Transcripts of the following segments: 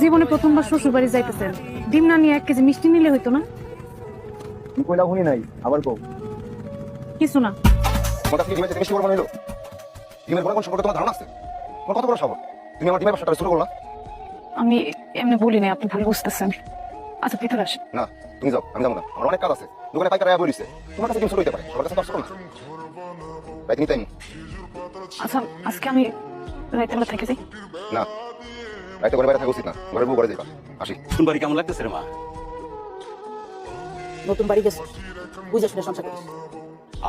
জীবনে প্রথমবার শ্বশুর বাড়ি যাইতেছেন, ডিম না নিয়ে 1 কেজি মিষ্টি নিলে হইতো না? কইলা শুনি নাই, আবার কও। কিছু না। তোমার কাছে কি ডিমের থেকে বেশি বড় মনে হলো? ডিমের বড় কোন সম্পর্কে তোমার ধারণা আছে? তোমার কত বড় সাহস? তুমি আমার ডিমের ব্যবসাটা শুরু করলা? আমি এমনি বলি নাই, আপনি ভুল বুঝতেছেন। আচ্ছা ভিতরে আসেন। না, তুমি যাও, আমি যাবো না। আমার অনেক কাজ আছে। দোকানে পাইকার আয়া বইছে। তোমার কাছে ডিম শুরু হইতে পারে, সবার কাছে তো আসছো না। রাইত নি টাইম। আচ্ছা আজকে আমি রাইতে বেলা থেকে যাই। না, রাইতে ঘরে বাইরে থাকা উচিত না। ঘরের বউ ঘরে যাইবা। আসি। নতুন বাড়ি কেমন লাগতেছে রে মা? নতুন বাড়ি গেছে, বুঝে শুনে সংসার করিস।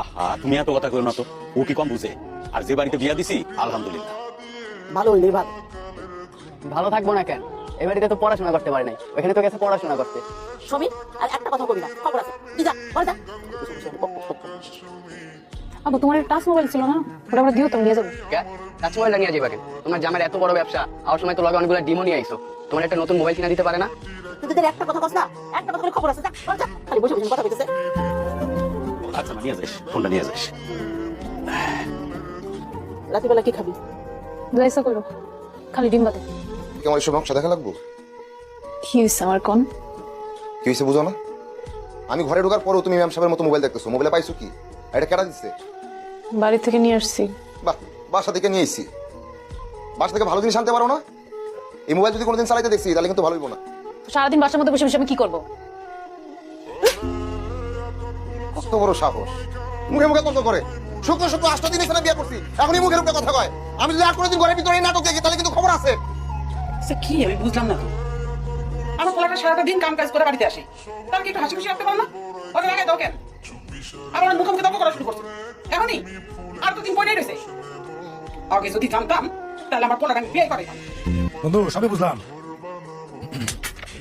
আহা, তুমি এত কথা কইও না তো। ও কি কম বুঝে? আর যে বাড়িতে বিয়া দিছি আলহামদুলিল্লাহ। ভালো হইলেই ভালো। ভালো থাকবো না কেন? এই বাড়িতে তো পড়াশোনা করতে পারি নাই, ওখানে তো গেছে পড়াশোনা করতে। সবই আর একটা কথা কবি না, খবর আছে তুই যা ঘরে যা। আবু তোমার টাচ মোবাইল ছিল না, ওটা আমরা দিও, তুমি নিয়ে যাবো। টাচ মোবাইলটা নিয়ে যাবা কেন? তোমার জামার এত বড় ব্যবসা, আর সময় তো লগে অনেকগুলো ডিমও নিয়ে আইছো। তোমার একটা নতুন মোবাইল কিনা দিতে পারে না? তুই তোদের একটা কথা কস না, একটা কথা বলে খবর আছে, যা ঘরে যা। খালি বসে বসে কথা কইতেছে। আচ্ছা মা, নিয়ে যাস, ফোনটা নিয়ে যাস। রাতের কি খাবি? যাইসা করো, খালি ডিম বাদে। কি আমার এসব নকশা দেখা লাগবো? কি হয়েছে আমার কোন? কি হয়েছে বুঝো না? আমি ঘরে ঢোকার পরেও তুমি ম্যাম সাহেবের মতো মোবাইল দেখতেছো। মোবাইলে পাইছো কি? এটা কেডা দিচ্ছে? বাড়ি থেকে নিয়ে আসছি। বাহ, বাসা থেকে নিয়ে এসেছি। বাসা থেকে ভালো জিনিস আনতে পারো না? এই মোবাইল যদি কোনোদিন চালাইতে দেখছি তাহলে কিন্তু ভালো হইব না। সারাদিন বাসার মধ্যে বসে বসে আমি কি করবো? কত বড় সাহস! মুখে মুখে তর্ক করে। শুক্র শুক্র 8 দিন এখানে বিয়ে করছি, এখনই মুখের উপরে কথা কয়। আমি যদি আর কোনোদিন ঘরের ভিতরে এই নাটক দেখি তাহলে কিন্তু খবর আছে। কি আমি বুঝলাম না তো। আমার পোলাটা সারাটা দিন কাম কাজ করে বাড়িতে আসি, তার কি একটু হাসি খুশি রাখতে পারো না? ওদের লাগাই দাও কেন? আবার মুখে মুখে তর্ক করা শুরু করছে এখনই? আর তো দিন পরে রয়েছে। আগে যদি জানতাম তাহলে আমার পোলাটা আমি বিয়ে করে। বন্ধু সবই বুঝলাম,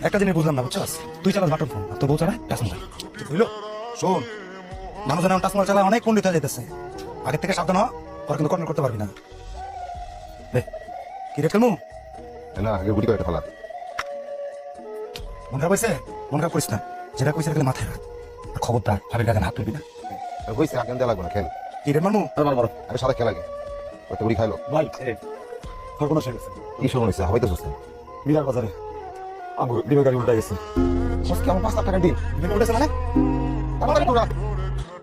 একটা জিনিস বুঝলাম না, বুঝছস? তুই চালাস বাটন ফোন, আর তোর বউ চালায় টাচ মোবাইল। বুঝলো? শোন, মানুষ যেন টাচ মোবাইল চালায় অনেক পণ্ডিত হয়ে যেতেছে। আগের থেকে সাবধান হ, পরে কিন্তু কন্ট্রোল করতে পারবি না। কি রে খেলমু? না, আগে গুটি করে ফেলা। মন খারাপ হয়েছে? মন খারাপ করিস না, যেটা কইছে রাখলে মাথায় রাখ। আর খবরদার ভাবির গায়ে হাত তুলবি না। হয়েছে, আগে দেওয়া লাগবে না, খেল। কি রে মারমু? আগে সারা খেল আগে। কত গুড়ি খাইলো? ভাই তোর কোনো শেষ কি শুরু হয়েছে? হয়তো সুস্থ। বিরার বাজারে আমার ডিমের গাড়ি উল্টা গেছে। আমার 5 লাখ টাকা দিন। ডিমের উল্টেছে মানে? তাড়াতাড়ি তোরা।